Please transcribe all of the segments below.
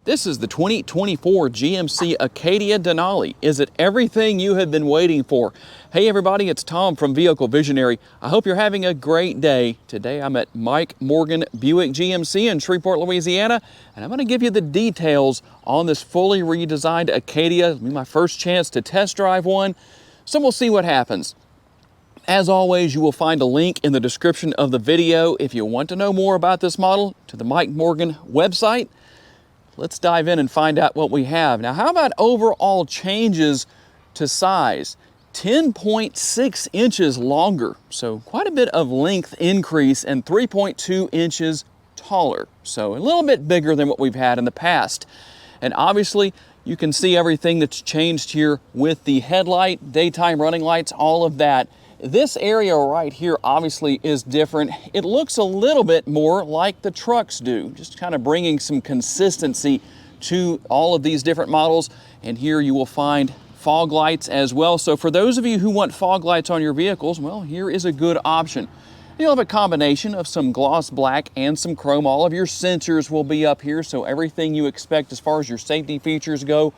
This is the 2024 GMC Acadia Denali. Is it everything you have been waiting for? Hey everybody, it's Tom from Vehicle Visionary. I hope you're having a great day. Today I'm at Mike Morgan Buick GMC in Shreveport, Louisiana, and I'm going to give you the details on this fully redesigned Acadia. It'll be my first chance to test drive one, so we'll see what happens. As always, you will find a link in the description of the video if you want to know more about this model to the Mike Morgan website. Let's dive in and find out what we have. Now, how about overall changes to size? 10.6 inches longer, so quite a bit of length increase, and 3.2 inches taller, so a little bit bigger than what we've had in the past. And obviously, you can see everything that's changed here with the headlight, daytime running lights, all of that. This area right here obviously is different. It looks a little bit more like the trucks do, just kind of bringing some consistency to all of these different models. And here you will find fog lights as well. So for those of you who want fog lights on your vehicles, well, here is a good option. You'll have a combination of some gloss black and some chrome. All of your sensors will be up here, so everything you expect as far as your safety features go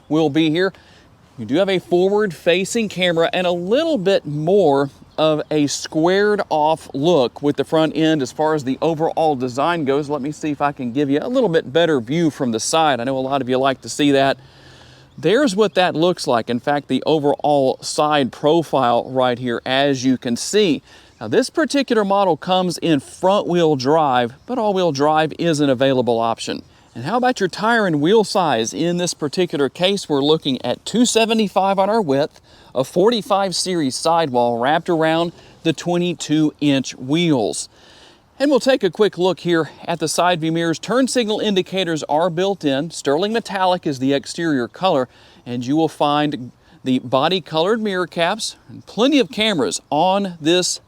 will be here. You do have a forward-facing camera and a little bit more of a squared-off look with the front end as far as the overall design goes. Let me see if I can give you a little bit better view from the side. I know a lot of you like to see that. There's what that looks like. In fact, the overall side profile right here, as you can see. Now, this particular model comes in front-wheel drive, but all-wheel drive is an available option. And how about your tire and wheel size? In this particular case, we're looking at 275 on our width, a 45 series sidewall wrapped around the 22-inch wheels. And we'll take a quick look here at the side view mirrors. Turn signal indicators are built in. Sterling metallic is the exterior color, and you will find the body colored mirror caps and plenty of cameras on this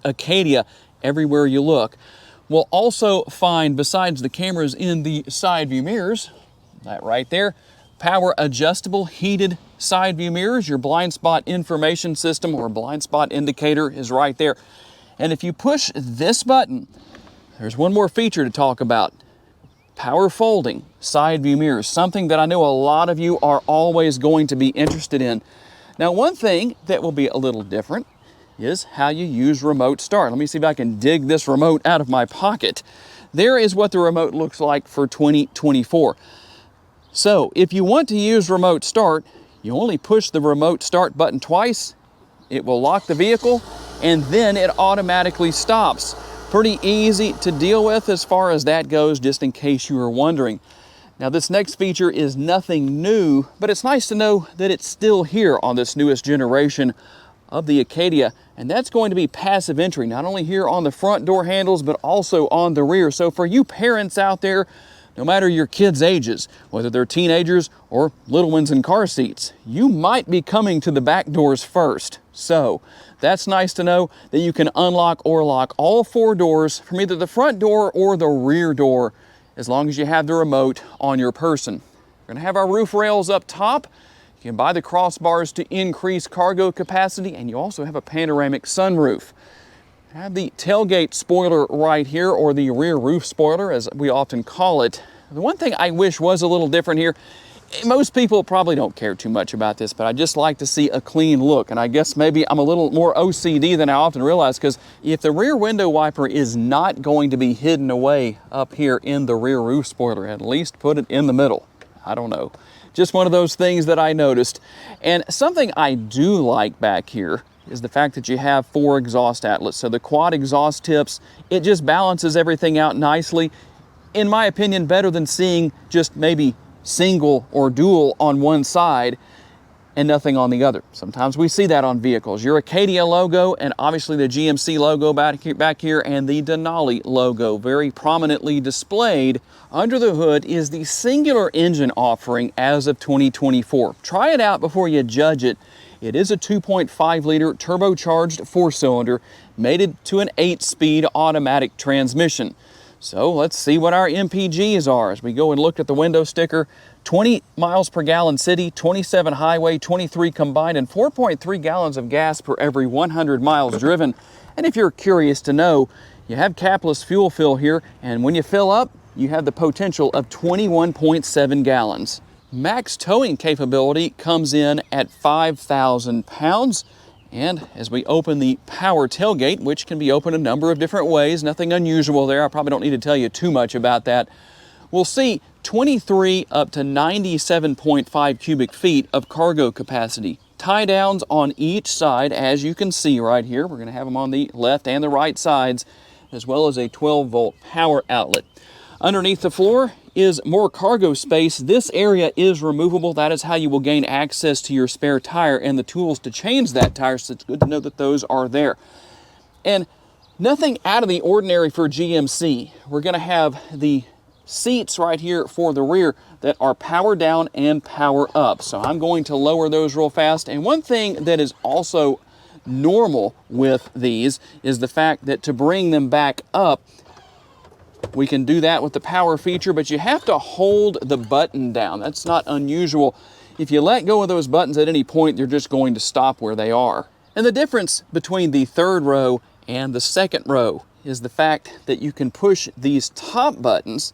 Acadia everywhere you look. We'll also find, besides the cameras in the side view mirrors, that right there, power adjustable heated side view mirrors. Your blind spot information system or blind spot indicator is right there. And if you push this button, there's one more feature to talk about. Power folding side view mirrors, something that I know a lot of you are always going to be interested in. Now, one thing that will be a little different is how you use remote start. Let me see if I can dig this remote out of my pocket. There is what the remote looks like for 2024. So if you want to use remote start, you only push the remote start button twice. It will lock the vehicle and then it automatically stops. Pretty easy to deal with as far as that goes, just in case you were wondering. Now, this next feature is nothing new, but it's nice to know that it's still here on this newest generation of the Acadia, and that's going to be passive entry, not only here on the front door handles, but also on the rear. So for you parents out there, no matter your kids' ages, whether they're teenagers or little ones in car seats, you might be coming to the back doors first. So that's nice to know that you can unlock or lock all four doors from either the front door or the rear door, as long as you have the remote on your person. We're gonna have our roof rails up top. You can buy the crossbars to increase cargo capacity, and you also have a panoramic sunroof. I have the tailgate spoiler right here, or the rear roof spoiler, as we often call it. The one thing I wish was a little different here, most people probably don't care too much about this, but I just like to see a clean look. And I guess maybe I'm a little more OCD than I often realize, because if the rear window wiper is not going to be hidden away up here in the rear roof spoiler, at least put it in the middle. I don't know. Just one of those things that I noticed. And something I do like back here is the fact that you have 4 exhaust outlets. So the quad exhaust tips, it just balances everything out nicely. In my opinion, better than seeing just maybe single or dual on one side and nothing on the other. Sometimes we see that on vehicles. Your Acadia logo and obviously the GMC logo back here and the Denali logo very prominently displayed. Under the hood is the singular engine offering as of 2024. Try it out before you judge it. It is a 2.5 liter turbocharged 4-cylinder mated to an 8-speed automatic transmission. So let's see what our MPGs are as we go and look at the window sticker. 20 miles per gallon city, 27 highway, 23 combined, and 4.3 gallons of gas per every 100 miles driven. And if you're curious to know, you have capless fuel fill here, and when you fill up, you have the potential of 21.7 gallons. Max towing capability comes in at 5,000 pounds. And as we open the power tailgate, which can be opened a number of different ways, nothing unusual there, I probably don't need to tell you too much about that, we'll see 23 up to 97.5 cubic feet of cargo capacity. Tie downs on each side, as you can see right here. We're going to have them on the left and the right sides, as well as a 12-volt power outlet. Underneath the floor is more cargo space. This area is removable. That is how you will gain access to your spare tire and the tools to change that tire, so it's good to know that those are there. And nothing out of the ordinary for GMC. We're going to have the seats right here for the rear that are power down and power up. So I'm going to lower those real fast. And one thing that is also normal with these is the fact that to bring them back up, we can do that with the power feature, but you have to hold the button down. That's not unusual. If you let go of those buttons at any point, they're just going to stop where they are. And the difference between the third row and the second row is the fact that you can push these top buttons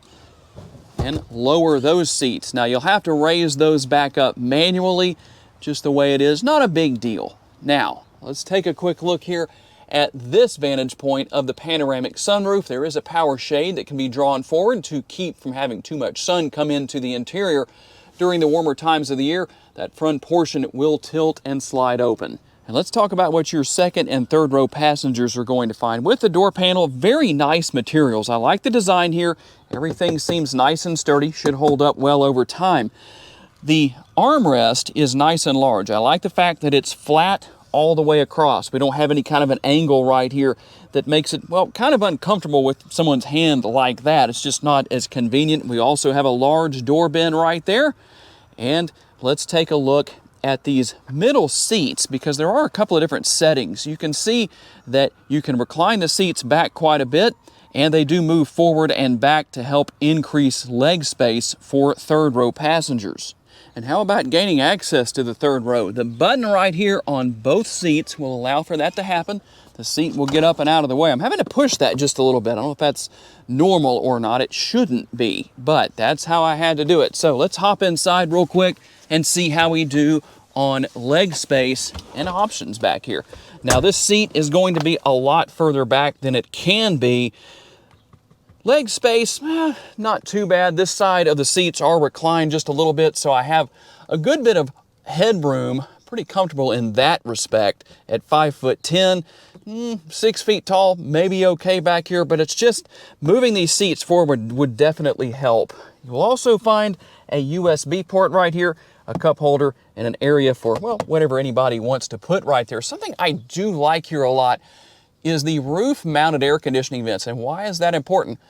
and lower those seats. Now you'll have to raise those back up manually, just the way it is. Not a big deal. Now, let's take a quick look here at this vantage point of the panoramic sunroof. There is a power shade that can be drawn forward to keep from having too much sun come into the interior. During the warmer times of the year, that front portion will tilt and slide open. And let's talk about what your second and third row passengers are going to find. With the door panel, very nice materials. I like the design here. Everything seems nice and sturdy, should hold up well over time. The armrest is nice and large. I like the fact that it's flat all the way across. We don't have any kind of an angle right here that makes it, well, kind of uncomfortable with someone's hand like that. It's just not as convenient. We also have a large door bin right there. And let's take a look at these middle seats, because there are a couple of different settings. You can see that you can recline the seats back quite a bit, and they do move forward and back to help increase leg space for third row passengers. And how about gaining access to the third row? The button right here on both seats will allow for that to happen. The seat will get up and out of the way. I'm having to push that just a little bit. I don't know if that's normal or not. It shouldn't be, but that's how I had to do it. So let's hop inside real quick and see how we do on leg space and options back here. Now this seat is going to be a lot further back than it can be. Leg space, not too bad. This side of the seats are reclined just a little bit, so I have a good bit of headroom, pretty comfortable in that respect. At 5'10", 6 feet tall, maybe okay back here, but it's just moving these seats forward would definitely help. You'll also find a USB port right here, a cup holder, and an area for, well, whatever anybody wants to put right there. Something I do like here a lot is the roof-mounted air conditioning vents. And why is that important?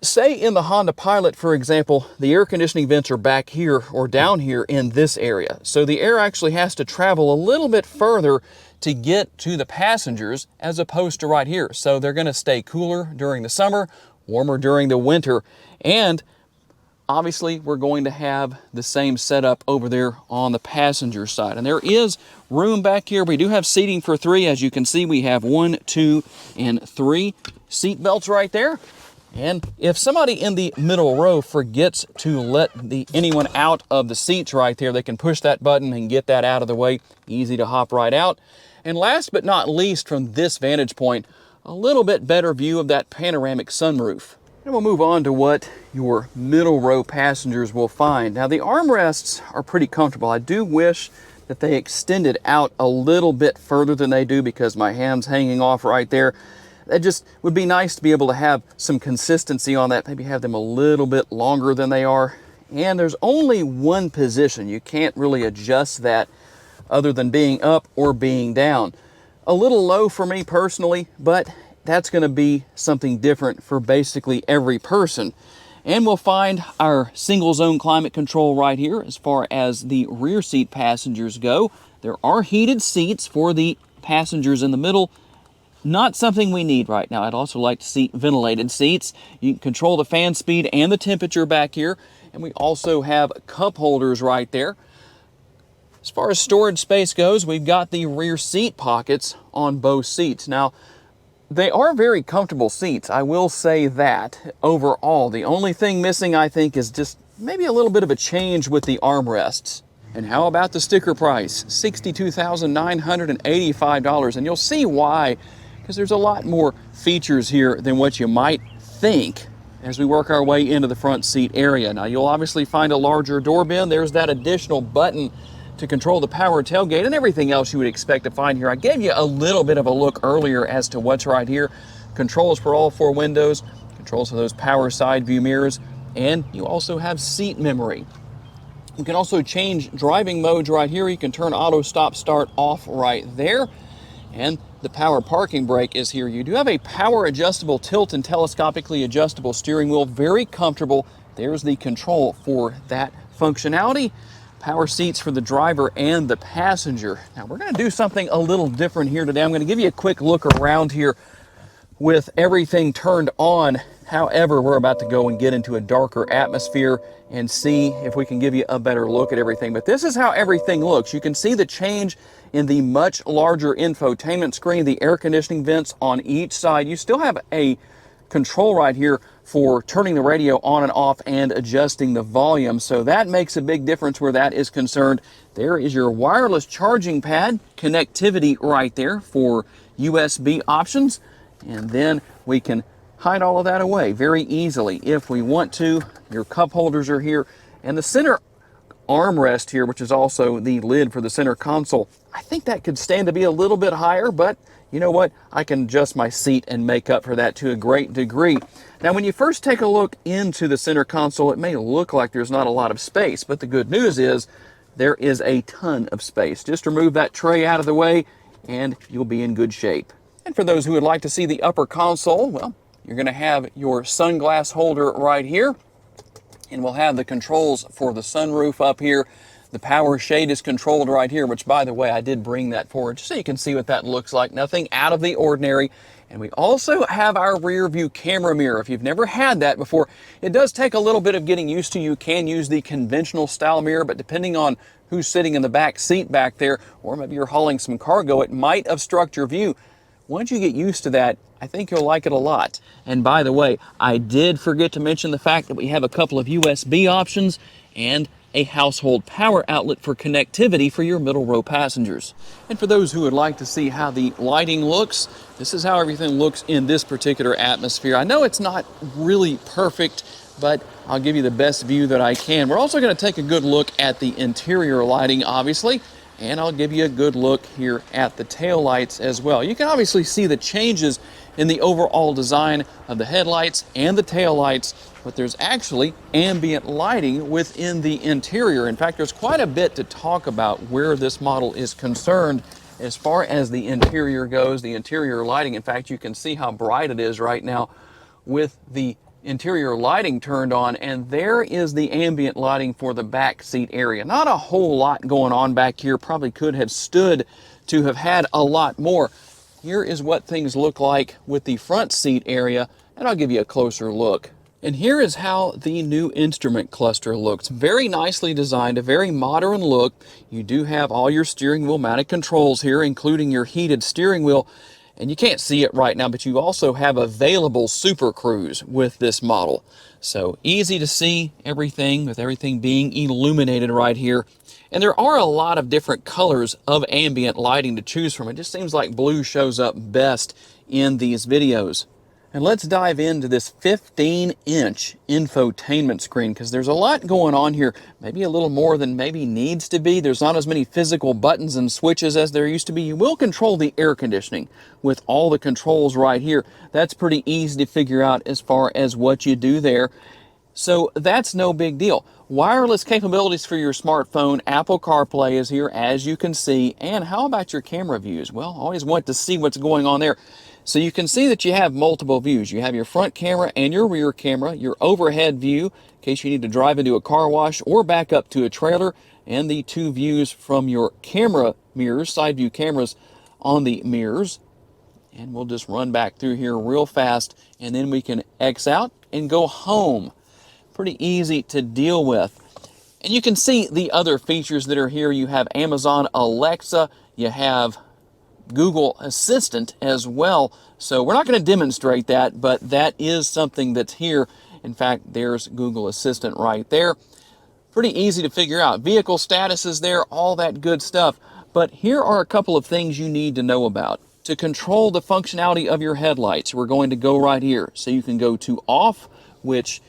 Say in the Honda Pilot, for example, the air conditioning vents are back here or down here in this area. So the air actually has to travel a little bit further to get to the passengers as opposed to right here. So they're going to stay cooler during the summer, warmer during the winter, and obviously we're going to have the same setup over there on the passenger side. And there is room back here. We do have seating for 3. As you can see, we have 1, 2, and 3 seat belts right there. And if somebody in the middle row forgets to let anyone out of the seats right there, they can push that button and get that out of the way. Easy to hop right out. And last but not least, from this vantage point, a little bit better view of that panoramic sunroof. And we'll move on to what your middle row passengers will find. Now the armrests are pretty comfortable. I do wish that they extended out a little bit further than they do, because my hand's hanging off right there. That just would be nice to be able to have some consistency on that, maybe have them a little bit longer than they are. And there's only one position. You can't really adjust that other than being up or being down. A little low for me personally, but that's going to be something different for basically every person. And we'll find our single zone climate control right here. As far as the rear seat passengers go, there are heated seats for the passengers in the middle. Not something we need right now. I'd also like to see ventilated seats. You can control the fan speed and the temperature back here. And we also have cup holders right there. As far as storage space goes, we've got the rear seat pockets on both seats. Now, They are very comfortable seats, I will say that. Overall, the only thing missing, I think, is just maybe a little bit of a change with the armrests. And how about the sticker price? $62,985. And you'll see why, because there's a lot more features here than what you might think as we work our way into the front seat area. Now, you'll obviously find a larger door bin. There's that additional button to control the power tailgate and everything else you would expect to find here. I gave you a little bit of a look earlier as to what's right here. Controls for all 4 windows, controls for those power side view mirrors, and you also have seat memory. You can also change driving modes right here. You can turn auto stop start off right there. And the power parking brake is here. You do have a power adjustable tilt and telescopically adjustable steering wheel. Very comfortable. There's the control for that functionality. Power seats for the driver and the passenger. Now we're going to do something a little different here today. I'm going to give you a quick look around here with everything turned on. However, we're about to go and get into a darker atmosphere and see if we can give you a better look at everything. But this is how everything looks. You can see the change in the much larger infotainment screen, the air conditioning vents on each side. You still have a control right here for turning the radio on and off and adjusting the volume. So that makes a big difference where that is concerned. There is your wireless charging pad, connectivity right there for USB options. And then we can hide all of that away very easily if we want to. Your cup holders are here. And the center armrest here, which is also the lid for the center console, I think that could stand to be a little bit higher, but you know what? I can adjust my seat and make up for that to a great degree. Now, when you first take a look into the center console, it may look like there's not a lot of space, but the good news is there is a ton of space. Just remove that tray out of the way and you'll be in good shape. And for those who would like to see the upper console, well, you're going to have your sunglass holder right here, and we'll have the controls for the sunroof up here. The power shade is controlled right here, which, by the way, I did bring that forward just so you can see what that looks like. Nothing out of the ordinary. And we also have our rear view camera mirror. If you've never had that before, it does take a little bit of getting used to. You can use the conventional style mirror, but depending on who's sitting in the back seat back there, or maybe you're hauling some cargo, it might obstruct your view. Once you get used to that, I think you'll like it a lot. And by the way, I did forget to mention the fact that we have a couple of USB options and a household power outlet for connectivity for your middle row passengers. And for those who would like to see how the lighting looks, this is how everything looks in this particular atmosphere. I know it's not really perfect, but I'll give you the best view that I can. We're also going to take a good look at the interior lighting, obviously, and I'll give you a good look here at the taillights as well. You can obviously see the changes in the overall design of the headlights and the taillights, but there's actually ambient lighting within the interior. In fact, there's quite a bit to talk about where this model is concerned as far as the interior goes, the interior lighting. In fact, you can see how bright it is right now with the interior lighting turned on, and there is the ambient lighting for the back seat area. Not a whole lot going on back here. Probably could have stood to have had a lot more. Here is what things look like with the front seat area, and I'll give you a closer look. And here is how the new instrument cluster looks. Very nicely designed, a very modern look. You do have all your steering wheel mounted controls here, including your heated steering wheel. And you can't see it right now, but you also have available Super Cruise with this model. So easy to see everything, with everything being illuminated right here. And there are a lot of different colors of ambient lighting to choose from. It just seems like blue shows up best in these videos. And let's dive into this 15-inch infotainment screen, because there's a lot going on here, maybe a little more than maybe needs to be. There's not as many physical buttons and switches as there used to be. You will control the air conditioning with all the controls right here. That's pretty easy to figure out as far as what you do there. So that's no big deal. Wireless capabilities for your smartphone. Apple CarPlay is here, as you can see. And how about your camera views? Well, always want to see what's going on there. So you can see that you have multiple views. You have your front camera and your rear camera, your overhead view, in case you need to drive into a car wash or back up to a trailer, and the two views from your camera mirrors, side view cameras on the mirrors. And we'll just run back through here real fast, and then we can X out and go home. Pretty easy to deal with. And you can see the other features that are here. You have Amazon Alexa, you have Google Assistant as well. So we're not going to demonstrate that, but that is something that's here. In fact, there's Google Assistant right there. Pretty easy to figure out. Vehicle status is there, all that good stuff. But here are a couple of things you need to know about. To control the functionality of your headlights, we're going to go right here. So you can go to off, which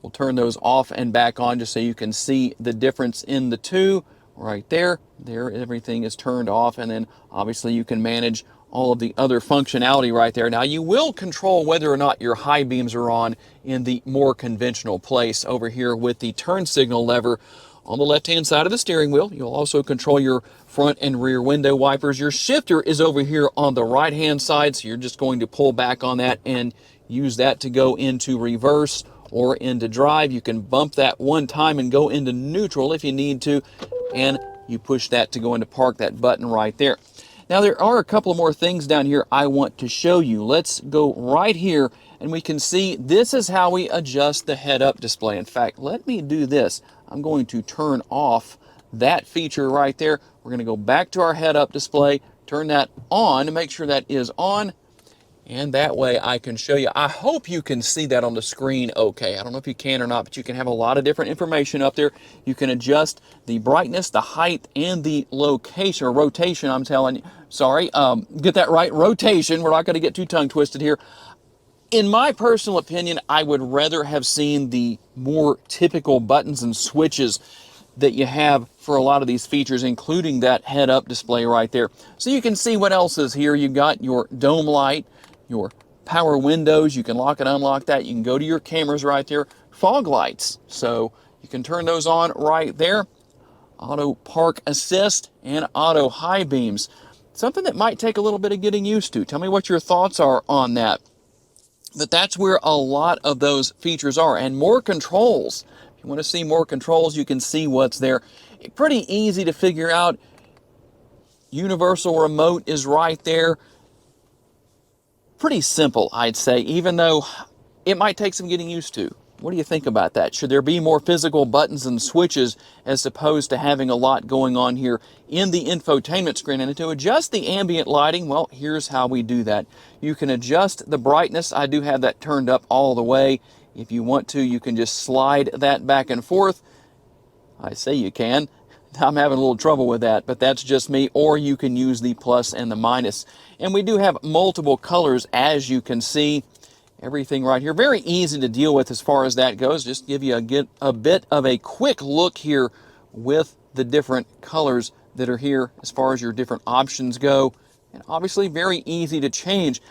we'll turn those off and back on just so you can see the difference in the two. Right there, everything is turned off, and then obviously you can manage all of the other functionality right there. Now you will control whether or not your high beams are on in the more conventional place over here with the turn signal lever on the left-hand side of the steering wheel. You'll also control your front and rear window wipers. Your shifter is over here on the right-hand side, so you're just going to pull back on that and use that to go into reverse or into drive. You can bump that one time and go into neutral if you need to, and you push that to go into park, that button right there. Now there are a couple more things down here I want to show you. Let's go right here and we can see this is how we adjust the head-up display. In fact, let me do this. I'm going to turn off that feature right there. We're going to go back to our head-up display, turn that on to make sure that is on, and that way I can show you. I hope you can see that on the screen okay. I don't know if you can or not, but you can have a lot of different information up there. You can adjust the brightness, the height, and the location, or rotation, I'm telling you. Sorry, get that right, rotation. We're not going to get too tongue-twisted here. In my personal opinion, I would rather have seen the more typical buttons and switches that you have for a lot of these features, including that head-up display right there. So you can see what else is here. You've got your dome light, your power windows, you can lock and unlock that. You can go to your cameras right there. Fog lights, so you can turn those on right there. Auto park assist and auto high beams. Something that might take a little bit of getting used to. Tell me what your thoughts are on that. But that's where a lot of those features are. And more controls. If you want to see more controls, you can see what's there. Pretty easy to figure out. Universal remote is right there. Pretty simple, I'd say, even though it might take some getting used to. What do you think about that? Should there be more physical buttons and switches as opposed to having a lot going on here in the infotainment screen? And to adjust the ambient lighting, well, here's how we do that. You can adjust the brightness. I do have that turned up all the way. If you want to, you can just slide that back and forth. I say you can. I'm having a little trouble with that, but that's just me. Or you can use the plus and the minus. And we do have multiple colors, as you can see. Everything right here. Very easy to deal with as far as that goes. Just give you a bit of a quick look here with the different colors that are here as far as your different options go. And obviously very easy to change.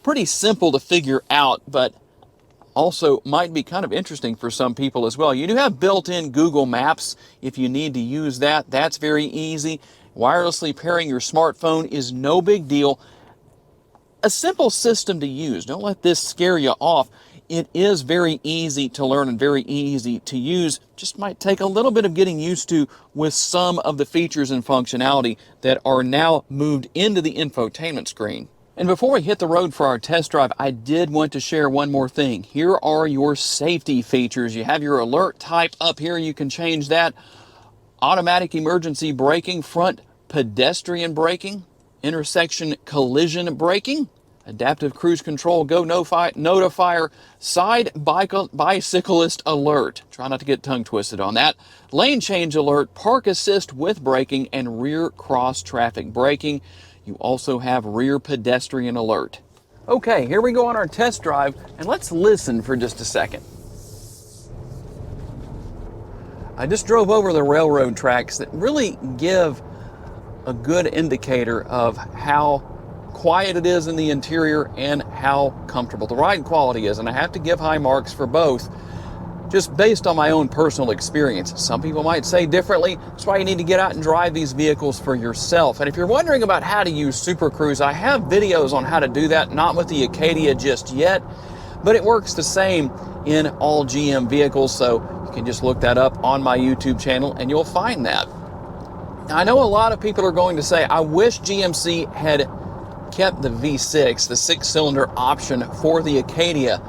Pretty simple to figure out, but also might be kind of interesting for some people as well. You do have built-in Google Maps if you need to use that. That's very easy. Wirelessly pairing your smartphone is no big deal. A simple system to use. Don't let this scare you off. It is very easy to learn and very easy to use. Just might take a little bit of getting used to with some of the features and functionality that are now moved into the infotainment screen. And before we hit the road for our test drive, I did want to share one more thing. Here are your safety features. You have your alert type up here. You can change that. Automatic emergency braking, front pedestrian braking, intersection collision braking, adaptive cruise control, go notifier, side bicyclist alert. Try not to get tongue twisted on that. Lane change alert, park assist with braking, and rear cross traffic braking. You also have rear pedestrian alert. Okay, here we go on our test drive, and let's listen for just a second. I just drove over the railroad tracks that really give a good indicator of how quiet it is in the interior and how comfortable the ride quality is. And I have to give high marks for both, just based on my own personal experience. Some people might say differently. That's why you need to get out and drive these vehicles for yourself. And if you're wondering about how to use Super Cruise, I have videos on how to do that, not with the Acadia just yet, but it works the same in all GM vehicles. So you can just look that up on my YouTube channel and you'll find that. Now, I know a lot of people are going to say, I wish GMC had kept the V6, the 6-cylinder option for the Acadia.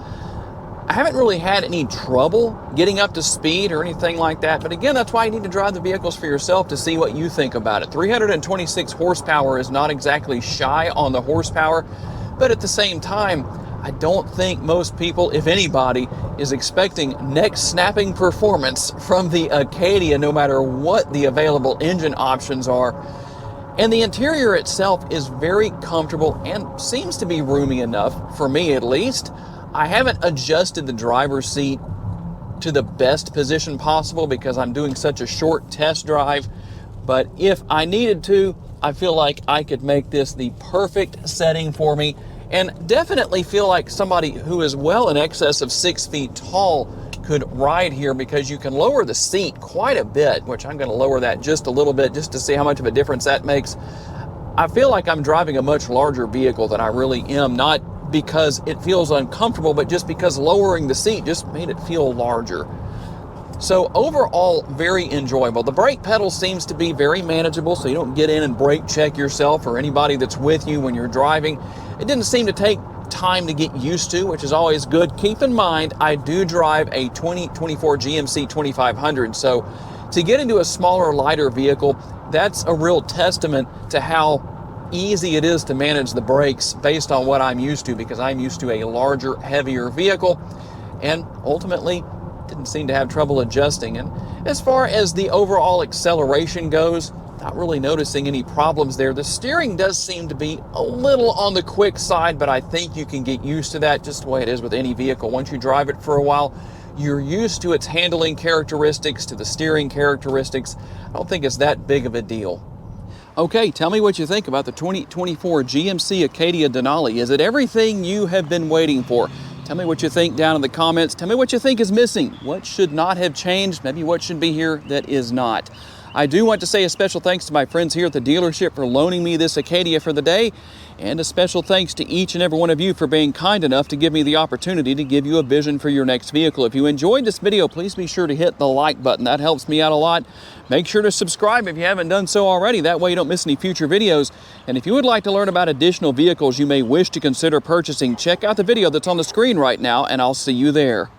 I haven't really had any trouble getting up to speed or anything like that, but again, that's why you need to drive the vehicles for yourself to see what you think about it. 326 horsepower is not exactly shy on the horsepower, but at the same time, I don't think most people, if anybody, is expecting neck-snapping performance from the Acadia, no matter what the available engine options are. And the interior itself is very comfortable and seems to be roomy enough, for me at least. I haven't adjusted the driver's seat to the best position possible because I'm doing such a short test drive, but if I needed to, I feel like I could make this the perfect setting for me, and definitely feel like somebody who is well in excess of 6 feet tall could ride here, because you can lower the seat quite a bit, which I'm going to lower that just a little bit just to see how much of a difference that makes. I feel like I'm driving a much larger vehicle than I really am, not because it feels uncomfortable, but just because lowering the seat just made it feel larger. So overall, very enjoyable. The brake pedal seems to be very manageable, so you don't get in and brake check yourself or anybody that's with you when you're driving. It didn't seem to take time to get used to, which is always good. Keep in mind, I do drive a 2024 GMC 2500, so to get into a smaller, lighter vehicle, that's a real testament to how easy it is to manage the brakes based on what I'm used to, because I'm used to a larger, heavier vehicle, and ultimately didn't seem to have trouble adjusting. And as far as the overall acceleration goes, not really noticing any problems there. The steering does seem to be a little on the quick side, but I think you can get used to that, just the way it is with any vehicle. Once you drive it for a while, you're used to its handling characteristics, to the steering characteristics. I don't think it's that big of a deal. Okay, tell me what you think about the 2024 GMC Acadia Denali. Is it everything you have been waiting for? Tell me what you think down in the comments. Tell me what you think is missing. What should not have changed? Maybe what should be here that is not. I do want to say a special thanks to my friends here at the dealership for loaning me this Acadia for the day, and a special thanks to each and every one of you for being kind enough to give me the opportunity to give you a vision for your next vehicle. If you enjoyed this video, please be sure to hit the like button. That helps me out a lot. Make sure to subscribe if you haven't done so already. That way you don't miss any future videos. And if you would like to learn about additional vehicles you may wish to consider purchasing, check out the video that's on the screen right now, and I'll see you there.